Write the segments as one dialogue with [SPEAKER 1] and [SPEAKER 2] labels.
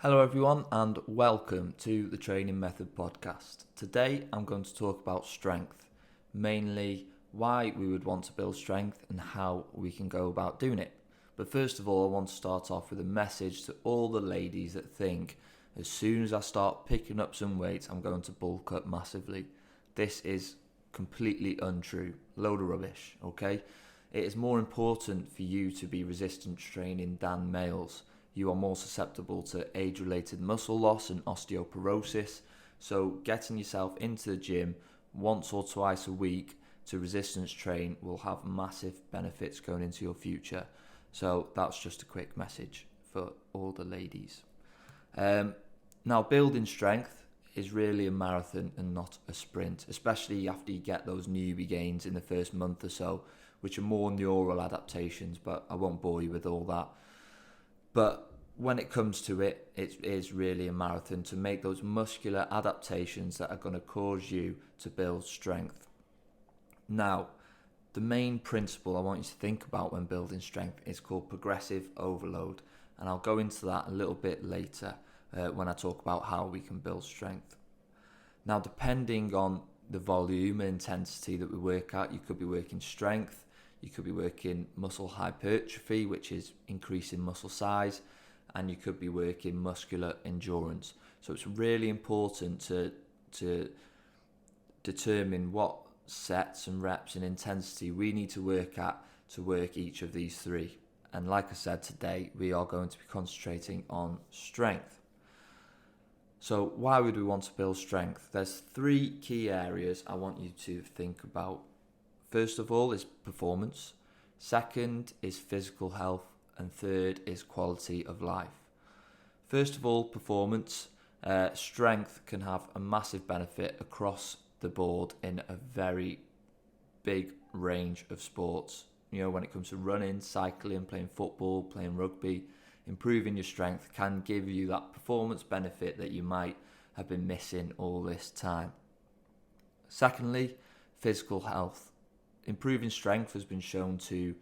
[SPEAKER 1] Hello, everyone, and welcome to the Training Method Podcast. Today, I'm going to talk about strength, mainly why we would want to build strength and how we can go about doing it. But first of all, I want to start off with a message to all the ladies that think as soon as I start picking up some weight, I'm going to bulk up massively. This is completely untrue. Load of rubbish, okay? It is more important for you to be resistance training than males. You are more susceptible to age-related muscle loss and osteoporosis. So getting yourself into the gym once or twice a week to resistance train will have massive benefits going into your future. So that's just a quick message for all the ladies. Now, building strength is really a marathon and not a sprint, especially after you get those newbie gains in the first month or so, which are more neural adaptations, but I won't bore you with all that. But when it comes to it, it is really a marathon to make those muscular adaptations that are going to cause you to build strength. Now, the main principle I want you to think about when building strength is called progressive overload. And I'll go into that a little bit later when I talk about how we can build strength. Now, depending on the volume and intensity that we work at, you could be working strength, you could be working muscle hypertrophy, which is increasing muscle size, and you could be working muscular endurance. So it's really important to determine what sets and reps and intensity we need to work at to work each of these three. And like I said, today we are going to be concentrating on strength. So why would we want to build strength? There's three key areas I want you to think about. First of all is performance. Second is physical health. And third is quality of life. First of all, performance. Strength can have a massive benefit across the board in a very big range of sports. You know, when it comes to running, cycling, playing football, playing rugby, improving your strength can give you that performance benefit that you might have been missing all this time. Secondly, physical health. Improving strength has been shown to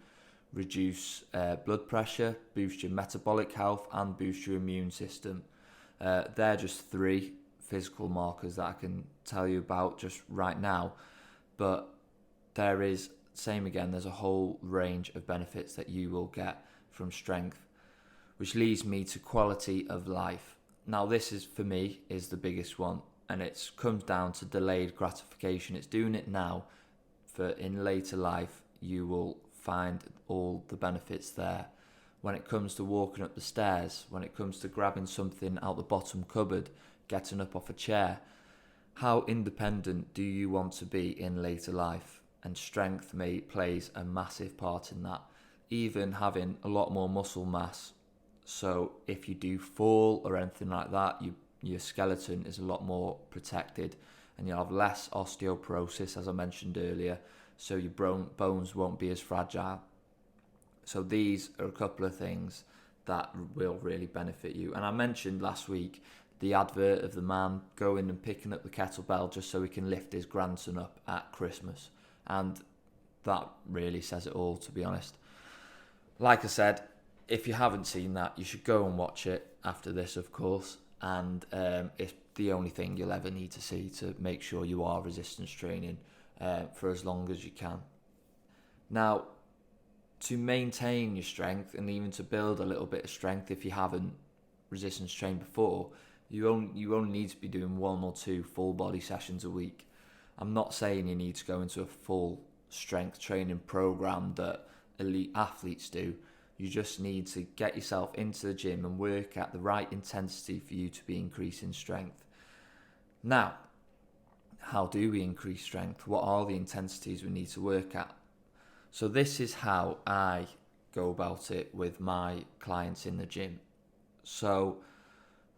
[SPEAKER 1] reduce blood pressure, boost your metabolic health, and boost your immune system. They're just three physical markers that I can tell you about just right now. But there's a whole range of benefits that you will get from strength, which leads me to quality of life. Now, this is, for me, is the biggest one, and it comes down to delayed gratification. It's doing it now, for in later life, you will find all the benefits there. When it comes to walking up the stairs, when it comes to grabbing something out the bottom cupboard, getting up off a chair, how independent do you want to be in later life? And strength plays a massive part in that. Even having a lot more muscle mass, so if you do fall or anything like that, your skeleton is a lot more protected, and you'll have less osteoporosis, as I mentioned earlier, so your bones won't be as fragile. So these are a couple of things that will really benefit you. And I mentioned last week the advert of the man going and picking up the kettlebell just so he can lift his grandson up at Christmas. And that really says it all, to be honest. Like I said, if you haven't seen that, you should go and watch it after this, of course. And it's the only thing you'll ever need to see to make sure you are resistance training for as long as you can. Now, to maintain your strength and even to build a little bit of strength, if you haven't resistance trained before, you only need to be doing 1 or 2 full body sessions a week. I'm not saying you need to go into a full strength training program that elite athletes do. You just need to get yourself into the gym and work at the right intensity for you to be increasing strength. Now, how do we increase strength? What are the intensities we need to work at? So this is how I go about it with my clients in the gym. So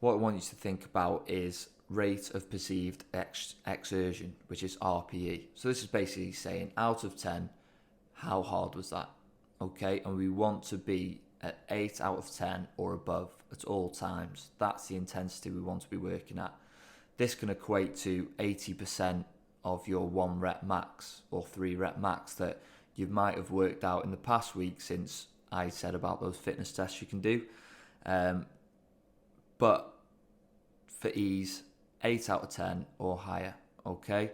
[SPEAKER 1] what I want you to think about is rate of perceived exertion, which is RPE. So this is basically saying out of 10, how hard was that? Okay, and we want to be at 8 out of 10 or above at all times. That's the intensity we want to be working at. This can equate to 80% of your 1 rep max or 3 rep max that you might have worked out in the past week since I said about those fitness tests you can do. but for ease, 8 out of 10 or higher, okay?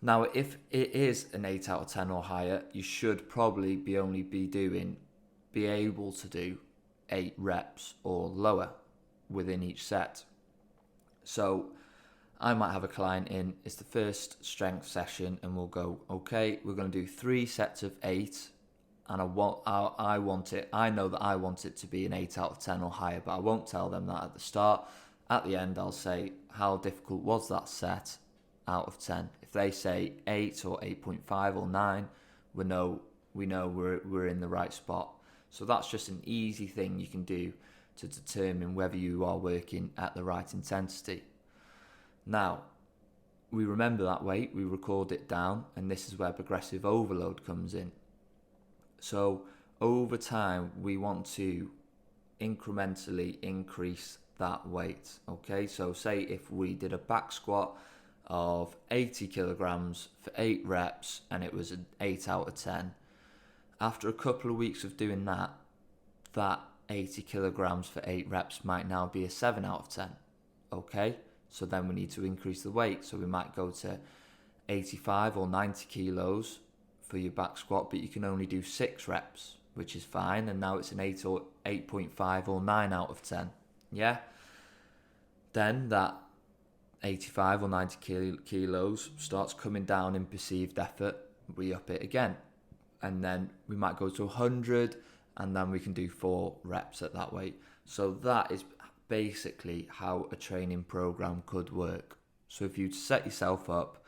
[SPEAKER 1] Now, if it is an 8 out of 10 or higher, you should probably be able to do 8 reps or lower within each set. So I might have a client in, it's the first strength session, and we'll go, okay, we're going to do 3 sets of 8, and I know that I want it to be an 8 out of 10 or higher, but I won't tell them that at the start. At the end, I'll say, how difficult was that set out of 10? If they say 8 or 8.5 or 9, we know we're in the right spot. So that's just an easy thing you can do to determine whether you are working at the right intensity. Now, we remember that weight, we record it down, and this is where progressive overload comes in. So over time, we want to incrementally increase that weight, okay? So say if we did a back squat of 80 kilograms for 8 reps and it was an 8 out of 10, after a couple of weeks of doing that 80 kilograms for 8 reps might now be a 7 out of 10, okay? So then we need to increase the weight. So we might go to 85 or 90 kilos for your back squat, but you can only do 6 reps, which is fine. And now it's an 8 or 8.5 or 9 out of 10. Yeah? Then that 85 or 90 kilos starts coming down in perceived effort. We up it again. And then we might go to 100, and then we can do 4 reps at that weight. So that is basically how a training program could work. So if you set yourself up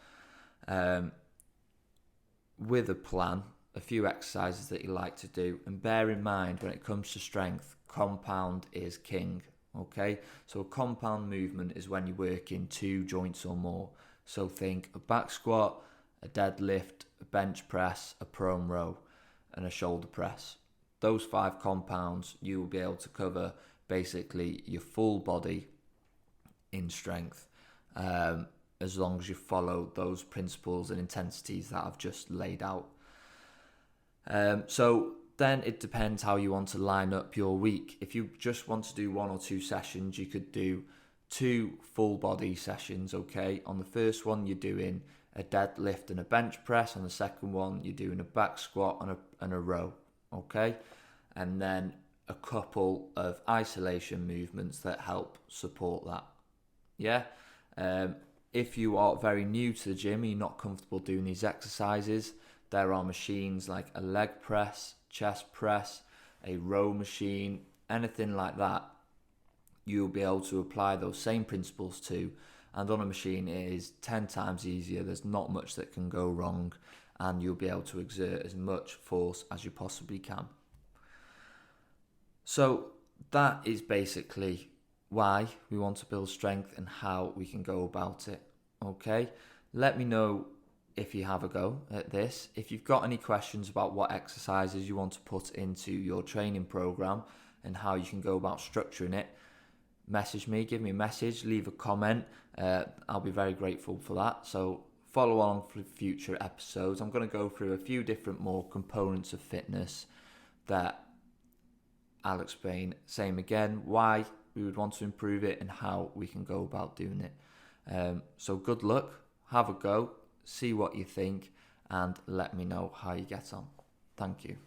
[SPEAKER 1] with a plan, a few exercises that you like to do, and bear in mind when it comes to strength, compound is king, okay? So a compound movement is when you work in 2 joints or more. So think a back squat, a deadlift, a bench press, a prone row, and a shoulder press. Those 5 compounds, you will be able to cover basically your full body in strength, as long as you follow those principles and intensities that I've just laid out. So then it depends how you want to line up your week. If you just want to do 1 or 2 sessions, you could do 2 full body sessions, okay? On the first one, you're doing a deadlift and a bench press. On the second one, you're doing a back squat and a row, okay? And then a couple of isolation movements that help support that. Yeah. If you are very new to the gym and you're not comfortable doing these exercises, there are machines like a leg press, chest press, a row machine, anything like that. You'll be able to apply those same principles to, and on a machine it is 10 times easier. There's not much that can go wrong, and you'll be able to exert as much force as you possibly can. So that is basically why we want to build strength and how we can go about it. Okay, let me know if you have a go at this. If you've got any questions about what exercises you want to put into your training program and how you can go about structuring it, message me, give me a message, leave a comment. I'll be very grateful for that. So follow on for future episodes. I'm going to go through a few different more components of fitness that I'll explain, same again, why we would want to improve it and how we can go about doing it. So good luck, have a go, see what you think, and let me know how you get on. Thank you.